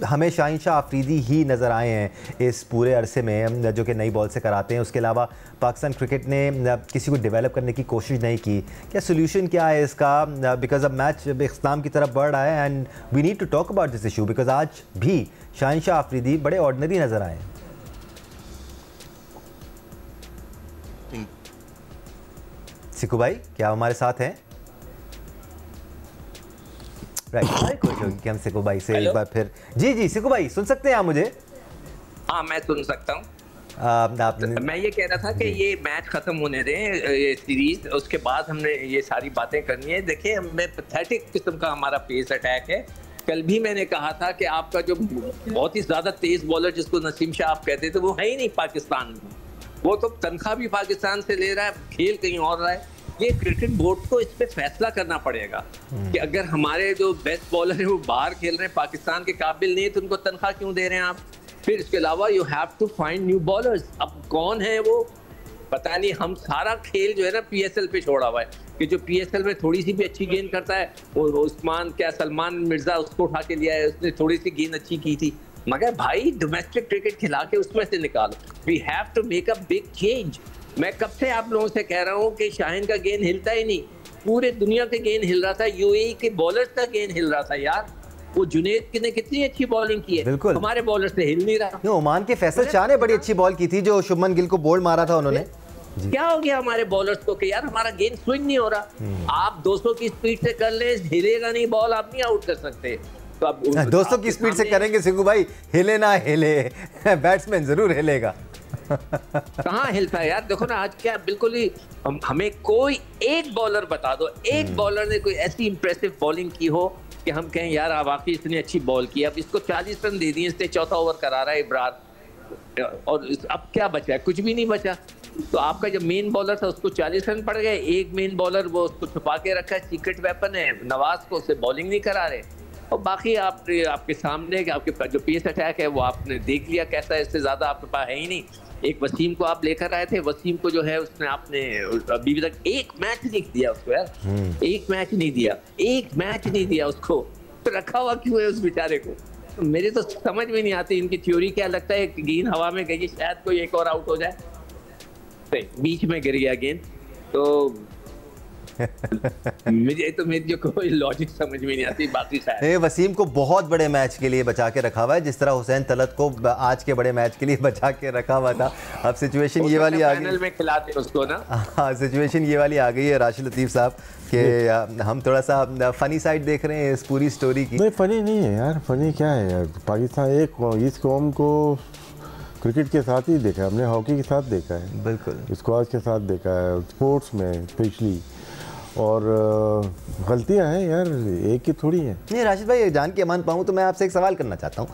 हमें शाहीन शाह अफरीदी ही नज़र आए हैं इस पूरे अरसे में, जो कि नई बॉल से कराते हैं। उसके अलावा पाकिस्तान क्रिकेट ने किसी को डेवलप करने की कोशिश नहीं की। क्या सोल्यूशन क्या है इसका? बिकॉज अब मैच इख्तिताम की तरफ बढ़ रहा है and we need to talk about this issue, because आज भी शाहीन शाह अफरीदी बड़े ऑर्डिनरी नज़र आए हैं। सिकू भाई क्या हमारे साथ हैं? राइट, खुश होगी कि हम सिकू भाई से एक बार फिर। जी सिकू भाई सुन सकते हैं आप मुझे? हाँ मैं सुन सकता हूँ। मैं ये कह रहा था कि ये मैच खत्म होने दें, ये सीरीज, उसके बाद हमने ये सारी बातें करनी है। देखिए हमें पैथेटिक किस्म का हमारा पेस अटैक है। कल भी मैंने कहा था कि आपका जो बहुत ही ज्यादा तेज बॉलर जिसको नसीम शाह आप कहते थे वो है ही नहीं पाकिस्तान में। वो तो तनख्वाह भी पाकिस्तान से ले रहा है, खेल कहीं और रहा है। ये क्रिकेट बोर्ड को इस पे फैसला करना पड़ेगा कि अगर हमारे जो बेस्ट बॉलर हैं वो बाहर खेल रहे हैं, पाकिस्तान के काबिल नहीं है, तो उनको तनख्वाह क्यों दे रहे हैं आप? फिर इसके अलावा you have to find new bowlers. अब कौन है वो पता नहीं। हम सारा खेल जो है ना पीएसएल पे छोड़ा हुआ है कि जो पीएसएल में थोड़ी सी भी अच्छी गेंद करता है, वो उस्मान सलमान मिर्जा उसको उठा के लिया है, उसने थोड़ी सी गेंद अच्छी की थी। मगर भाई डोमेस्टिक क्रिकेट खिला के उसमें से निकालो। We have to make a big change. मैं कब से आप लोगों से कह रहा हूँ कि शाहीन का गेंद हिलता ही नहीं। पूरे दुनिया के गेंद हिल रहा था, यूएई के बॉलर्स का गेंद हिल रहा था यार। वो जुनेद ने कितनी अच्छी बॉलिंग की है, हमारे बॉलर से हिल नहीं रहा। ओमान के फैसल शाह ने बड़ी अच्छी बॉल की थी, जो शुभमन गिल को बोल्ड मारा था उन्होंने। क्या हो गया हमारे बॉलर्स को कि यार हमारा गेंद स्विंग नहीं हो रहा। आप 200 की स्पीड से कर ले, हिलेगा नहीं बॉल, आप नहीं आउट कर सकते। तो अब 200 की स्पीड से करेंगे सिकू भाई, हिले ना हिले बैट्समैन जरूर हिलेगा। कहाँ हिलता है यार? देखो ना आज क्या बिल्कुल ही हमें कोई एक बॉलर बता दो, एक बॉलर ने कोई ऐसी इंप्रेसिव बॉलिंग की हो कि हम कहें यार वाकई इसने अच्छी बॉल की। अब इसको 40 रन दे दिए, इसने चौथा ओवर करा रहा है इब्रार, और अब क्या बचा है? कुछ भी नहीं बचा। तो आपका जो मेन बॉलर था उसको 40 रन पड़ गए। एक मेन बॉलर वो उसको छुपा के रखा है, सीक्रेट वेपन है नवाज को, उससे बॉलिंग नहीं करा रहे। और बाकी आपके सामने आपके जो पेस अटैक है वो आपने देख लिया कैसा है, इससे ज्यादा आपके पास है ही नहीं। एक वसीम को आप लेकर आए थे, वसीम को जो है उसने आपने अभी तक एक मैच नहीं दिया उसको यार, एक मैच नहीं दिया, एक मैच नहीं दिया उसको। तो रखा हुआ क्यों है उस बेचारे को? तो मेरे तो समझ में नहीं आती इनकी थ्योरी। क्या लगता है गेंद हवा में गई शायद कोई एक और आउट हो जाए, बीच में गिर गया गेंद। तो मेरी जो कोई लॉजिक समझ में नहीं आती। बाकी शायद वसीम को बहुत बड़े मैच के लिए बचा के रखा हुआ है, जिस तरह हुसैन तलत को आज के बड़े मैच के लिए बचा के रखा हुआ था। अब सिचुएशन ये वाली आ गई, फाइनल में खिलाते उसको ना। हाँ सिचुएशन ये वाली आ गई है राशिद लतीफ़ साहब कि हम थोड़ा सा फनी साइड देख रहे हैं इस पूरी स्टोरी की। नहीं फनी नहीं है यार, फनी क्या है यार? पाकिस्तान इस कौम को क्रिकेट के साथ ही देखा है हमने, हॉकी के साथ देखा है, बिल्कुल स्क्वाश के साथ देखा है, स्पोर्ट्स में स्पेशली। और गलतियां हैं यार, एक ही थोड़ी है। नहीं राशिद भाई जान के मान पाऊँ तो मैं आपसे एक सवाल करना चाहता हूँ।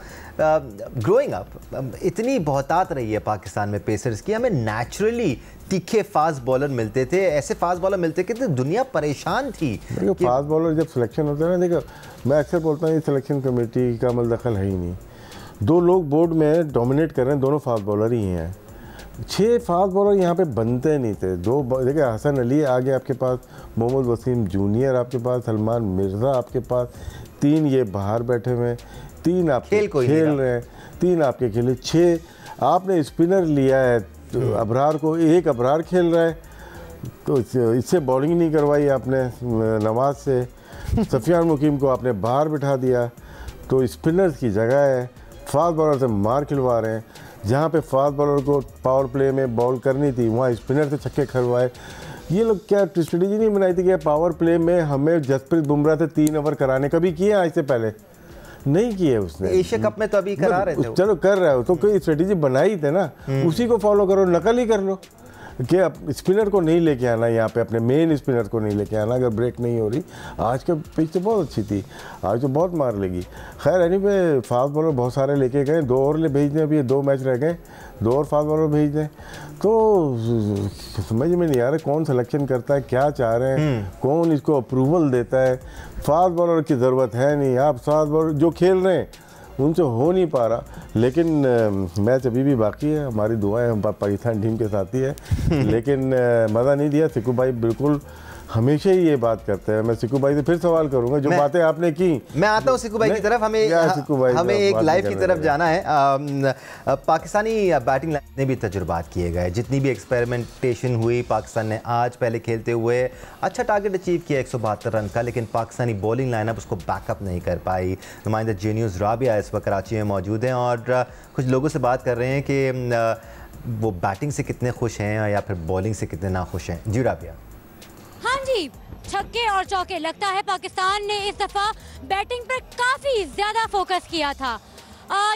ग्रोइंग अप इतनी बहुतात रही है पाकिस्तान में पेसर्स की, हमें नेचुरली तीखे फास्ट बॉलर मिलते थे, ऐसे फास्ट बॉलर मिलते कि दुनिया परेशान थी। देखो फास्ट बॉलर जब सिलेक्शन होता है ना, देखो मैं अक्सर बोलता हूँ सिलेक्शन कमेटी का अमल दखल है ही नहीं। 2 लोग बोर्ड में डोमिनेट कर रहे हैं, दोनों फास्ट बॉलर ही हैं। 6 फास्ट बॉलर यहाँ पे बनते नहीं थे। 2 देखिए हसन अली आगे आपके पास, मोहम्मद वसीम जूनियर आपके पास, सलमान मिर्ज़ा आपके पास, 3 ये बाहर बैठे हुए हैं, 3 आप खेल रहे हैं, 3 आपके खेले, 6 आपने स्पिनर लिया है। तो अबरार को, एक अबरार खेल रहा है, तो इससे बॉलिंग नहीं करवाई आपने नवाज से। सफियान मुकीम को आपने बाहर बिठा दिया, तो स्पिनर्स की जगह है, फास्ट बॉलर से मार खिलवा रहे हैं। जहाँ पे फास्ट बॉलर को पावर प्ले में बॉल करनी थी वहाँ स्पिनर से छक्के खरवाए। ये लोग क्या स्ट्रेटेजी नहीं बनाई थी कि पावर प्ले में हमें जसप्रीत बुमराह से 3 ओवर कराने? कभी किए आज से पहले? नहीं किए उसने। एशिया कप में तो अभी करा रहे थे, चलो कर रहा हो तो कोई स्ट्रेटेजी बनाई थे ना, उसी को फॉलो करो, नकल ही कर लो कि स्पिनर को नहीं लेके आना, यहाँ पे अपने मेन स्पिनर को नहीं लेके आना अगर ब्रेक नहीं हो रही। आज का पिच तो बहुत अच्छी थी, आज तो बहुत मार लेगी। खैर एनीवे फास्ट बॉलर बहुत सारे लेके गए, 2 और ले भेज दें, अभी 2 मैच रह गए, 2 और फास्ट बॉलर भेज दें। तो समझ में नहीं आ रहा कौन सिलेक्शन करता है, क्या चाह रहे हैं, कौन इसको अप्रूवल देता है। फास्ट बॉलर की ज़रूरत है नहीं, आप फास्ट बॉलर जो खेल रहे हैं उनसे हो नहीं पा रहा। लेकिन मैच अभी भी बाकी है, हमारी दुआएं पाकिस्तान टीम के साथ ही है। लेकिन मज़ा नहीं दिया सिकू भाई, बिल्कुल हमेशा ही ये बात करते हैं। मैं सिक्कू भाई से फिर सवाल करूंगा, जो बातें आपने की। मैं आता हूँ सिक्कू भाई की तरफ। हमें एक लाइव की तरफ जाना है। पाकिस्तानी बैटिंग लाइन ने भी तजुर्बात किए गए, जितनी भी एक्सपेरिमेंटेशन हुई पाकिस्तान ने आज पहले खेलते हुए अच्छा टारगेट अचीव किया 172 रन का, लेकिन पाकिस्तानी बॉलिंग लाइनअप उसको बैकअप नहीं कर पाई। नुमाइंदा जेन्यूज़ राबिया इस वक्त कराची में मौजूद हैं और कुछ लोगों से बात कर रहे हैं कि वो बैटिंग से कितने खुश हैं या फिर बॉलिंग से कितने नाखुश हैं। जी राबिया। हाँ जी, छक्के और चौके। लगता है पाकिस्तान ने इस दफ़ा बैटिंग पर काफ़ी ज़्यादा फोकस किया था।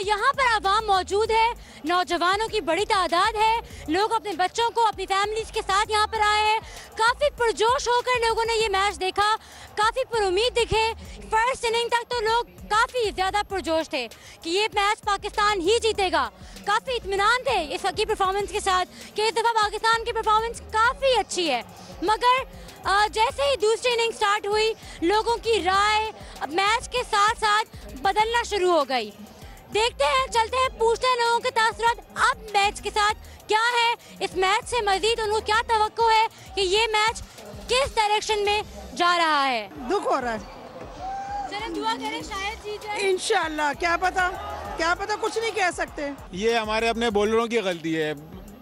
यहाँ पर आवाम मौजूद है, नौजवानों की बड़ी तादाद है, लोग अपने बच्चों को अपनी फैमिलीज के साथ यहाँ पर आए हैं। काफ़ी पुरजोश होकर लोगों ने ये मैच देखा, काफ़ी पुरुमीद दिखे। फर्स्ट इनिंग तक तो लोग काफ़ी ज़्यादा पुरजोश थे कि ये मैच पाकिस्तान ही जीतेगा। काफ़ी इत्मीनान थे इस की परफॉर्मेंस के साथ कि इस दफ़ा पाकिस्तान की परफॉर्मेंस काफ़ी अच्छी है। मगर जैसे ही दूसरी इनिंग स्टार्ट हुई, लोगों की राय मैच के साथ साथ बदलना शुरू हो गई। देखते हैं, चलते हैं, पूछते हैं लोगों के तासुरात अब मैच के साथ क्या है, इस मैच से मजीद उनको क्या तवक्को है कि ये मैच किस डायरेक्शन में जा रहा है। दुख हो रहा है। चलें दुआ करें शायद जीत जाए इंशाल्लाह। क्या पता कुछ नहीं कह सकते। ये हमारे अपने बॉलरों की गलती है,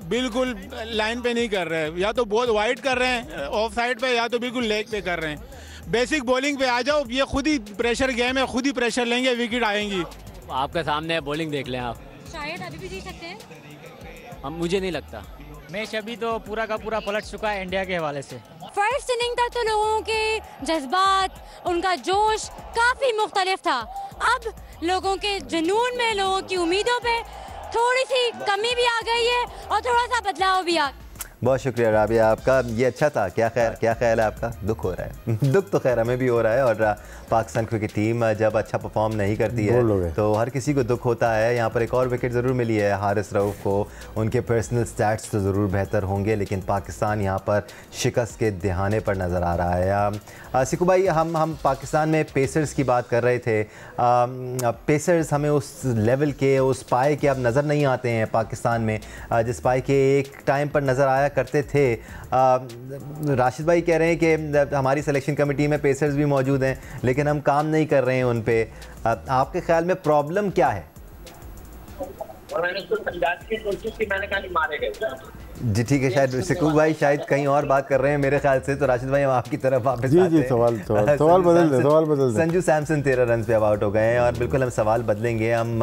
बिल्कुल लाइन पे नहीं कर रहे, या तो बहुत वाइड कर रहे हैं ऑफ साइड पे, या तो बिल्कुल लेग पे कर रहे हैं। बेसिक बॉलिंग पे आ जाओ, ये खुद ही प्रेशर गेम है, खुद ही प्रेशर लेंगे, विकेट आएंगी। आपके सामने बॉलिंग देख लें आप, शायद अभी भी जीत सकते हैं। हम मुझे नहीं लगता। मैच अभी तो पूरा का पूरा पलट चुका है इंडिया के हवाले से। फर्स्ट इनिंग तक तो लोगों के जज्बात, उनका जोश काफ़ी मुख्तलिफ था। अब लोगों के जुनून में, लोगों की उम्मीदों पे थोड़ी सी कमी भी आ गई है और थोड़ा सा बदलाव भी आ। बहुत शुक्रिया राबिया आपका, ये अच्छा था। क्या ख्याल है आपका? दुख हो रहा है। दुख तो खैर हमें भी हो रहा है, और पाकिस्तान क्रिकेट टीम जब अच्छा परफॉर्म नहीं करती है तो हर किसी को दुख होता है। यहाँ पर एक और विकेट ज़रूर मिली है हारिस रऊफ़ को, उनके पर्सनल स्टैट्स तो ज़रूर बेहतर होंगे, लेकिन पाकिस्तान यहाँ पर शिकस्त के दहाने पर नज़र आ रहा है। सिक्कू भाई, हम पाकिस्तान में पेसर्स की बात कर रहे थे। पेसर्स हमें उस लेवल के, उस पाए के अब नज़र नहीं आते हैं पाकिस्तान में, जिस पाए के एक टाइम पर नज़र आया करते थे। राशिद भाई कह रहे हैं कि हमारी सिलेक्शन कमेटी में पेसर्स भी मौजूद हैं, लेकिन हम काम नहीं कर रहे हैं उन पे। आपके ख्याल में प्रॉब्लम क्या है? मैंने उसको समझाने की कोशिश की, मैंने कहा मारे गए। जी ठीक है, शायद सिक्कू भाई शायद कहीं और बात कर रहे हैं मेरे ख्याल से। तो राशिद भाई हम आपकी तरफ वापस आते हैं। सवाल बदल दें। संजू सैमसन 13 रन पे अब आउट हो गए हैं, और बिल्कुल हम सवाल बदलेंगे। हम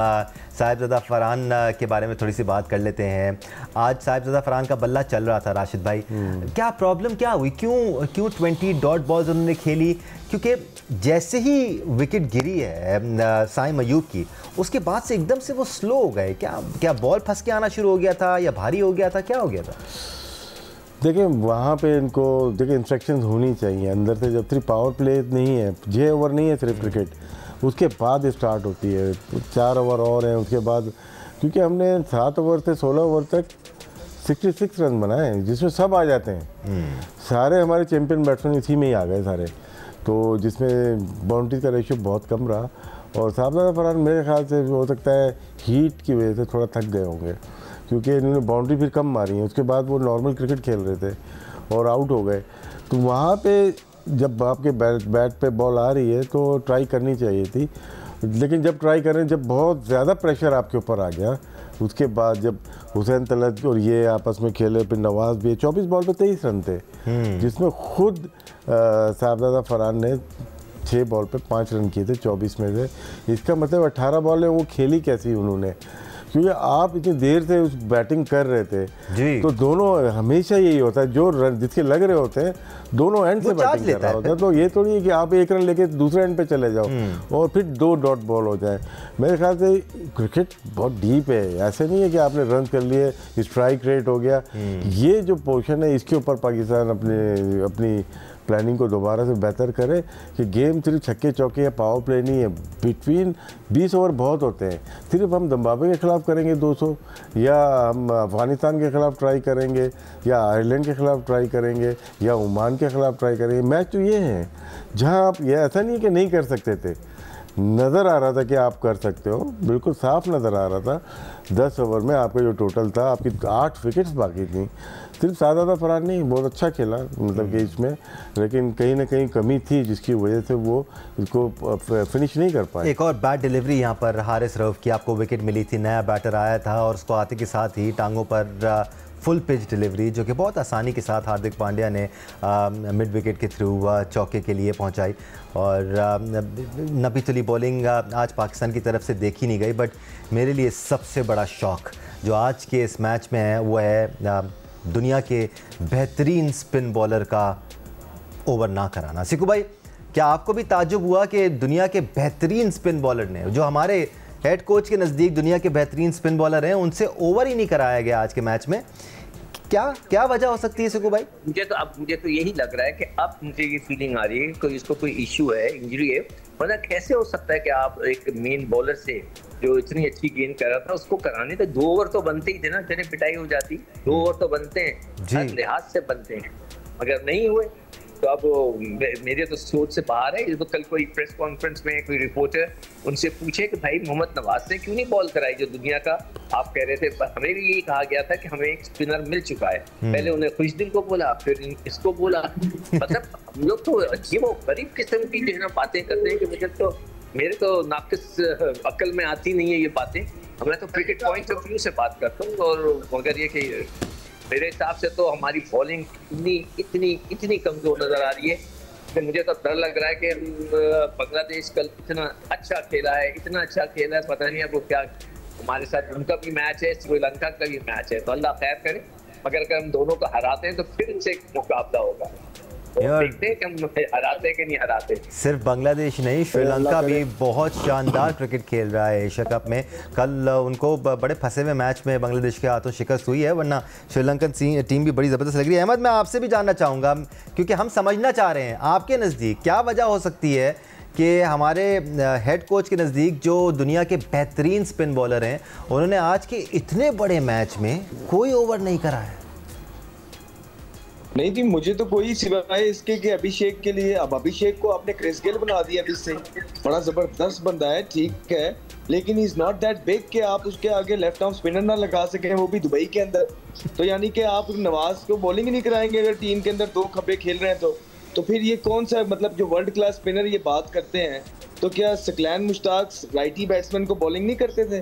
साहिबजादा फरहान के बारे में थोड़ी सी बात कर लेते हैं। आज साहिबजादा फरहान का बल्ला चल रहा था राशिद भाई, क्या प्रॉब्लम क्या हुई? क्यों 20 डॉट बॉल्स उन्होंने खेली? क्योंकि जैसे ही विकेट गिरी है साइम अयूब की, उसके बाद से एकदम से वो स्लो हो गए। क्या बॉल फंस के आना शुरू हो गया था या भारी हो गया था, क्या हो गया था? देखिए वहाँ पे इनको इंस्ट्रक्शंस होनी चाहिए अंदर से। जब सिर्फ पावर प्ले नहीं है, 6 ओवर नहीं है सिर्फ क्रिकेट, उसके बाद स्टार्ट होती है। 4 ओवर और हैं उसके बाद, क्योंकि हमने 7 ओवर से 16 ओवर तक 66 रन बनाए, जिसमें सब आ जाते हैं। सारे हमारे चैंपियन बैट्समैन इसी में ही आ गए सारे, तो जिसमें बाउंड्री का रेशियो बहुत कम रहा। और साहिबजादा फरहान मेरे ख्याल से हो सकता है हीट की वजह से थोड़ा थक गए होंगे, क्योंकि इन्होंने बाउंड्री फिर कम मारी है। उसके बाद वो नॉर्मल क्रिकेट खेल रहे थे और आउट हो गए। तो वहाँ पे जब आपके बैट पे बॉल आ रही है तो ट्राई करनी चाहिए थी, लेकिन जब ट्राई करें, जब बहुत ज़्यादा प्रेशर आपके ऊपर आ गया, उसके बाद जब हुसैन तलत और ये आपस में खेले, फिर नवाज़ भी 24 बॉल पे 23 रन थे, जिसमें खुद साहिबजादा फरहान ने 6 बॉल पे 5 रन किए थे 24 में से। इसका मतलब 18 बॉल है वो खेली कैसी उन्होंने, क्योंकि आप इतनी देर से उस बैटिंग कर रहे थे जी। तो दोनों हमेशा यही होता है, जो रन जिसके लग रहे होते हैं दोनों एंड से बैटिंग कर रहा होता है। तो ये थोड़ी है कि आप 1 रन लेके दूसरे एंड पे चले जाओ और फिर 2 डॉट बॉल हो जाए। मेरे ख्याल से क्रिकेट बहुत डीप है, ऐसे नहीं है कि आपने रन कर लिए, स्ट्राइक रेट हो गया। ये जो पोजीशन है इसके ऊपर पाकिस्तान अपनी प्लानिंग को दोबारा से बेहतर करे कि गेम सिर्फ छक्के चौके या पावर प्ले नहीं है। बिटवीन 20 ओवर बहुत होते हैं। सिर्फ हम जिम्बाब्वे के ख़िलाफ़ करेंगे 200, या हम अफ़गानिस्तान के ख़िलाफ़ ट्राई करेंगे, या आयरलैंड के ख़िलाफ़ ट्राई करेंगे, या ओमान के ख़िलाफ़ ट्राई करेंगे। मैच तो ये हैं जहां आप, ये ऐसा नहीं है कि नहीं कर सकते थे, नज़र आ रहा था कि आप कर सकते हो, बिल्कुल साफ नज़र आ रहा था। 10 ओवर में आपका जो टोटल था, आपकी 8 विकेट्स बाकी थी। सिर्फ सादा फरार नहीं, बहुत अच्छा खेला मतलब कि इसमें, लेकिन कहीं ना कहीं कमी थी जिसकी वजह से वो इसको फिनिश नहीं कर पाए। एक और बैट डिलीवरी यहाँ पर हारिस रऊफ की आपको विकेट मिली थी, नया बैटर आया था और उसको आते के साथ ही टांगों पर फुल पिच डिलीवरी जो कि बहुत आसानी के साथ हार्दिक पांड्या ने मिड विकेट के थ्रू चौके के लिए पहुंचाई। और नबी तुली बॉलिंग आज पाकिस्तान की तरफ से देखी नहीं गई, बट मेरे लिए सबसे बड़ा शौक जो आज के इस मैच में है वो है दुनिया के बेहतरीन स्पिन बॉलर का ओवर ना कराना। सिकू भाई, क्या आपको भी ताज्जुब हुआ कि दुनिया के बेहतरीन स्पिन बॉलर ने, जो हमारे हेड कोच के नज़दीक दुनिया के बेहतरीन स्पिन बॉलर हैं, उनसे ओवर ही नहीं कराया गया आज के मैच में? क्या वजह हो सकती है सिकू भाई? मुझे तो यही लग रहा है कि अब मुझे ये फीलिंग आ रही है कि इसको कोई इशू है, इंजरी है। वरना कैसे हो सकता है कि आप एक मेन बॉलर से जो इतनी अच्छी गेंद कर रहा था उसको कराने तो 2 ओवर तो बनते ही थे ना, चले पिटाई हो जाती। 2 ओवर तो बनते हैं, हर लिहाज से बनते हैं, मगर नहीं हुए। तो अब मेरे तो सोच से बाहर है। तो कल कोई प्रेस कॉन्फ्रेंस में कोई रिपोर्टर उनसे पूछे कि भाई मोहम्मद नवाज ने क्यों नहीं बॉल कराई, जो दुनिया का आप कह रहे थे। हमें भी यही कहा गया था कि हमें एक स्पिनर मिल चुका है। पहले उन्हें खुशदिल को बोला, फिर इसको बोला। मतलब हम लोग तो अजीब और गरीब किस्म की जो है ना बातें करते हैं कि मेरे तो नाकिस अकल में आती नहीं है ये बातें। मैं तो क्रिकेट पॉइंट ऑफ व्यू से बात करता हूँ। और मगर ये कि मेरे हिसाब से तो हमारी बॉलिंग इतनी कमजोर नजर आ रही है कि मुझे तो डर लग रहा है कि बांग्लादेश कल इतना अच्छा खेला है, पता नहीं अब वो क्या, हमारे साथ उनका भी मैच है, श्रीलंका का भी मैच है। तो अल्लाह खैर करे, मगर अगर हम दोनों को हराते हैं तो फिर इनसे एक मुकाबला होगा। देखते हैं कि हम हराते कि नहीं हराते। सिर्फ बांग्लादेश नहीं, श्रीलंका भी बहुत शानदार क्रिकेट खेल रहा है एशिया कप में। कल उनको बड़े फंसे हुए मैच में बांग्लादेश के हाथों शिकस्त हुई है, वरना श्रीलंकन टीम भी बड़ी ज़बरदस्त लग रही है। अहमद, मैं आपसे भी जानना चाहूँगा, क्योंकि हम समझना चाह रहे हैं आपके नज़दीक क्या वजह हो सकती है कि हमारे हेड कोच के नज़दीक जो दुनिया के बेहतरीन स्पिन बॉलर हैं, उन्होंने आज के इतने बड़े मैच में कोई ओवर नहीं कराया? नहीं थी, मुझे तो कोई सिवाय इसके कि अभिषेक के लिए, अब अभिषेक को आपने क्रिस गेल बना दिया, इससे बड़ा जबरदस्त बंदा है, ठीक है, लेकिन इज नॉट दैट बिग कि आप उसके आगे लेफ्ट आर्म स्पिनर ना लगा सके, वो भी दुबई के अंदर। तो यानी कि आप नवाज को बॉलिंग नहीं कराएंगे अगर टीम के अंदर 2 खब्बे खेल रहे हैं तो फिर ये कौन सा, मतलब जो वर्ल्ड क्लास स्पिनर ये बात करते हैं, तो क्या सकलैन मुश्ताक राइटी बैट्समैन को बॉलिंग नहीं करते थे?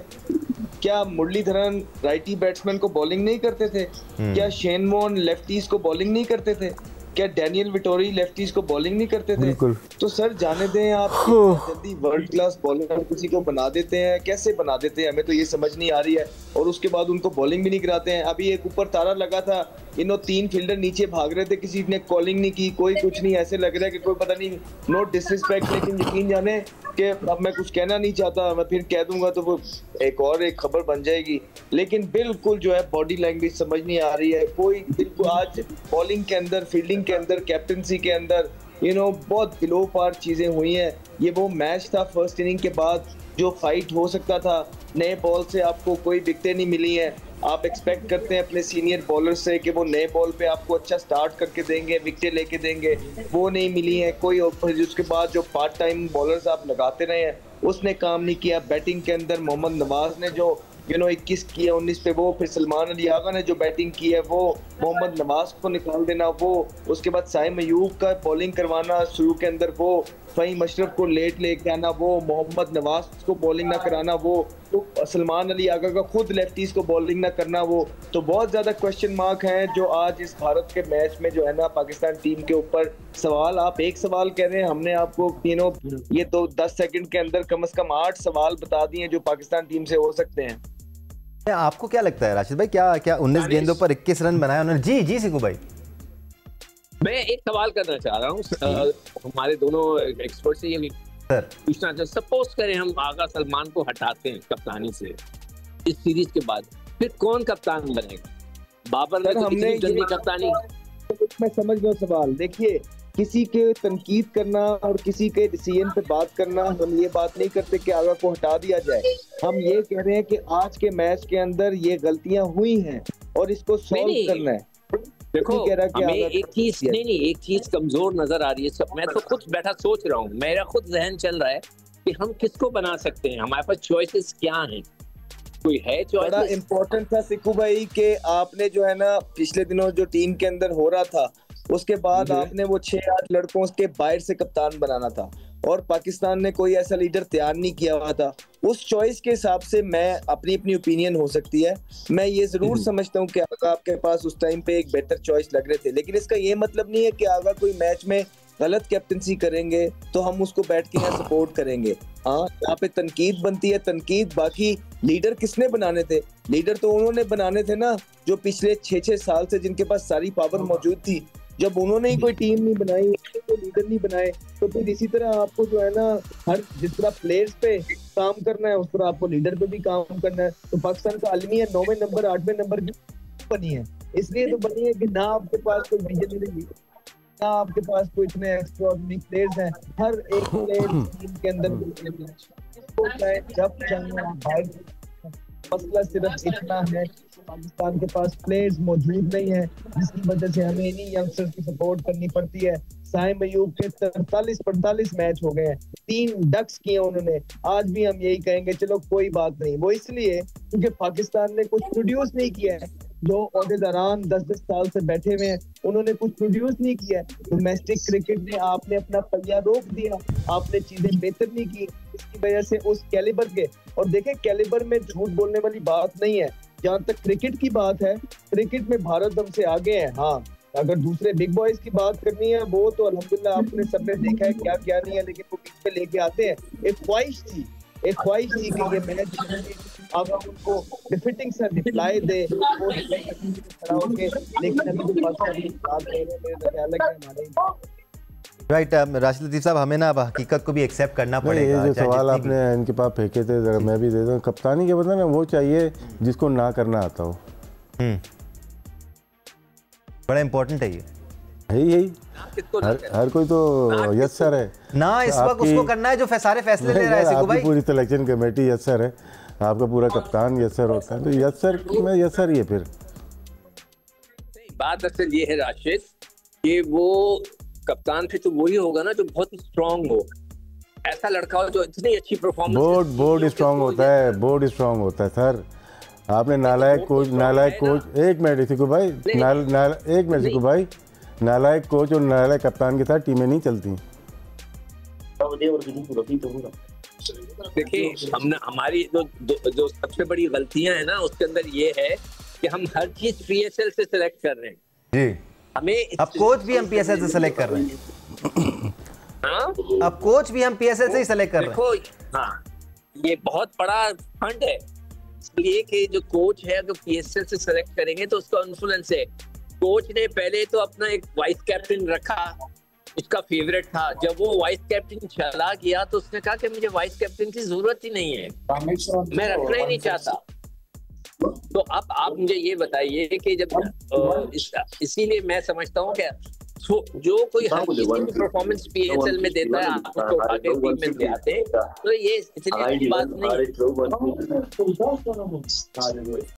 क्या मुरलीधरन राइटी बैट्समैन को बॉलिंग नहीं करते थे? क्या शेन वॉर्न लेफ्टीज को बॉलिंग नहीं करते थे? क्या डैनियल विटोरी लेफ्टीज को बॉलिंग नहीं करते थे? तो सर जाने दें, आप जल्दी वर्ल्ड क्लास बॉलर किसी को बना देते हैं, कैसे बना देते हैं, हमें तो ये समझ नहीं आ रही है। और उसके बाद उनको बॉलिंग भी नहीं कराते हैं। अभी एक ऊपर तारा लगा था, इन्हों 3 फील्डर नीचे भाग रहे थे, किसी ने कॉलिंग नहीं की, कोई कुछ नहीं, ऐसे लग रहा है कि कोई पता नहीं, नो डिसरिस्पेक्ट, लेकिन यकीन जाने कि अब मैं कुछ कहना नहीं चाहता, मैं फिर कह दूंगा तो वो एक खबर बन जाएगी। लेकिन बिल्कुल जो है बॉडी लैंग्वेज समझ नहीं आ रही है कोई, बिल्कुल आज बॉलिंग के अंदर, फील्डिंग के अंदर, कैप्टनसी के अंदर बहुत बिलो पार चीजें हुई हैं। ये वो मैच था फर्स्ट इनिंग के बाद जो फाइट हो सकता था, नए बॉल से आपको कोई विकेटें नहीं मिली हैं। आप एक्सपेक्ट करते हैं अपने सीनियर बॉलर से कि वो नए बॉल पे आपको अच्छा स्टार्ट करके देंगे, विकेटें लेके देंगे, वो नहीं मिली हैं कोई। उसके बाद जो पार्ट टाइम बॉलर्स आप लगाते रहे हैं उसने काम नहीं किया। बैटिंग के अंदर मोहम्मद नवाज ने जो 21 किया 19 पे, वो फिर सलमान अली आगा ने जो बैटिंग की है वो मोहम्मद नवाज को निकाल देना, वो उसके बाद साइम अयूब का बॉलिंग करवाना शुरू के अंदर, वो फ़हीम अशरफ को लेट लेके आना, वो मोहम्मद नवाज को बॉलिंग ना कराना, वो तो सलमान अली आगा का खुद लेफ्टीज को बॉलिंग ना करना, वो तो बहुत ज़्यादा क्वेश्चन मार्क हैं जो आज इस भारत के मैच में जो है ना पाकिस्तान टीम के ऊपर सवाल। आप एक सवाल कह रहे हैं, हमने आपको ये तो 10 सेकंड के अंदर कम से कम 8 सवाल बता दिए जो पाकिस्तान टीम से हो सकते हैं। आपको क्या लगता है राशिद भाई, क्या 19 गेंदों पर 21 रन बनाए उन्होंने? जी सिकू भाई, मैं एक सवाल करना चाह रहा हूँ हमारे दोनों एक्सपर्ट से, ये पूछना चाहता, सपोज करें हम आगा सलमान को हटाते हैं कप्तानी से इस सीरीज के बाद, फिर कौन कप्तान बनेगा? बाबर ने तो कितनी जल्दी कप्तानी। मैं समझ गया सवाल। देखिए, किसी के तनकीद करना और किसी के डिसीजन पे बात करना, हम ये बात नहीं करते कि आगा को हटा दिया जाए। हम ये कह रहे हैं कि आज के मैच के अंदर ये गलतियां हुई हैं और इसको सॉल्व करना है। देखो, हमें एक चीज कमजोर नजर आ रही है। मैं तो खुद बैठा सोच रहा हूँ, मेरा खुद जहन चल रहा है कि हम किसको बना सकते हैं, हमारे पास चॉइसेस क्या हैं, कोई है चॉइस? बड़ा इम्पोर्टेंट था सिक्कू भाई कि आपने जो है ना पिछले दिनों जो टीम के अंदर हो रहा था उसके बाद आपने वो 6-8 लड़कों के बाहर से कप्तान बनाना था और पाकिस्तान ने कोई ऐसा लीडर तैयार नहीं किया हुआ था। उस चॉइस के हिसाब से मैं अपनी ओपिनियन हो सकती है, मैं ये जरूर समझता हूँ कि आगा आपके पास उस टाइम पे एक बेहतर चॉइस लग रहे थे, लेकिन इसका ये मतलब नहीं है कि आगा कोई मैच में गलत कैप्टनसी करेंगे तो हम उसको बैठ के यहाँ सपोर्ट करेंगे। हाँ, यहाँ पे तनकीद बनती है, तनकीद बाकी लीडर किसने बनाने थे? लीडर तो उन्होंने बनाने थे ना जो पिछले 6-6 साल से जिनके पास सारी पावर मौजूद थी। जब उन्होंने ही कोई टीम नहीं बनाई, कोई लीडर नहीं बनाए, तो फिर इसी तरह आपको जो है ना हर जिस तरह प्लेयर्स पे काम करना है उस तरह आपको लीडर पे भी काम करना है। तो पाकिस्तान का आलमी 9वें नंबर 8वें नंबर बनी है, इसलिए तो बनी है कि ना आपके पास कोई विजन ना आपके पास कोई इतने एक्स्ट्राऑर्डिनरी प्लेयर्स हैं। हर एक प्लेयर टीम के अंदर जब चाहे मसला सिर्फ इतना है पाकिस्तान के पास प्लेयर्स मौजूद नहीं है, जिसकी वजह से हमें इन्हीं यंगस्टर्स की सपोर्ट करनी पड़ती है। साइम अयूब के 43-45 मैच हो गए हैं, 3 डक्स किए उन्होंने। आज भी हम यही कहेंगे चलो कोई बात नहीं, वो इसलिए क्योंकि पाकिस्तान ने कुछ प्रोड्यूस नहीं किया है। जो ओहदेदारान 10-10 साल से बैठे हुए हैं उन्होंने कुछ प्रोड्यूस नहीं किया है। डोमेस्टिक क्रिकेट में आपने अपना पहिया रोक दिया, आपने चीजें बेहतर नहीं की, इसकी वजह से उस कैलिबर के, और देखें कैलिबर में झूठ बोलने वाली बात नहीं है। जहाँ तक क्रिकेट की बात है, क्रिकेट में भारत हमसे आगे है। हाँ, अगर दूसरे बिग बॉयज की बात करनी है वो तो अल्हम्दुलिल्लाह आपने सबने देखा है क्या क्या नहीं है, लेकिन वो बीच में लेके आते हैं। एक ख्वाहिश थी कि ये मैच अगर उनको डिफिटिंग से रिप्लाई दे वो खड़ा होके, लेकिन अभी तो राइट। राशिद लतीफ साहब, हमें ना अब हकीकत को भी एक्सेप्ट करना पड़ेगा। ये जो सवाल आपने इनके पास फेंके थे जरा मैं भी दे दूं। कप्तानी के बता ना वो चाहिए जिसको ना करना आता हो। बड़ा इम्पोर्टेंट है ये। यही हर कोई तो यस सर है ना, इस वक्त उसको करना है जो सारे फैसले ले रहा है। सिक्कू भाई, पूरी सिलेक्शन कमेटी यस सर है, आपका पूरा कप्तान यस सर होता है, तो यस सर में यस सर ही है। फिर बात असल ये है राशिद कि वो कप्तान फिर तो वही होगा ना जो बहुत स्ट्रांग हो, ऐसा लड़का हो जो इतनी अच्छी परफॉर्मेंस। बोर्ड स्ट्रांग होता है, बोर्ड स्ट्रांग होता है सर। आपने नालायक कोच एक मिनट सिक्कू भाई, एक मिनट सिक्कू भाई, नालायक कोच और नालायक कप्तान के साथ टीमें नहीं चलती। देखिए हमने हमारी जो सबसे बड़ी गलतियां है ना उसके अंदर ये है कि हम हर चीज PSL से सिलेक्ट कर रहे हैं जी। हमें अब कोच भी हम PSL से सिलेक्ट कर रहे हैं। हाँ, अब कोच भी हम PSL से ही सिलेक्ट कर रहे हैं। हाँ, ये बहुत बड़ा फंड है, इसलिए कि जो कोच है अगर PSL से सिलेक्ट करेंगे तो उसका इन्फ्लुएंस है। कोच ने पहले तो अपना एक वाइस कैप्टन रखा, उसका फेवरेट था। जब वो वाइस कैप्टन चला गया तो उसने कहा कि मुझे वाइस कैप्टन की जरूरत ही नहीं है, मैं रखना ही नहीं चाहता। तो अब आप मुझे ये बताइए कि जब इसीलिए मैं समझता हूँ कि जो कोई हर किसी की परफॉर्मेंस PSL में देता है आप उसको उठा के टीम में ले आते हैं, तो ये इतनी बात नहीं है।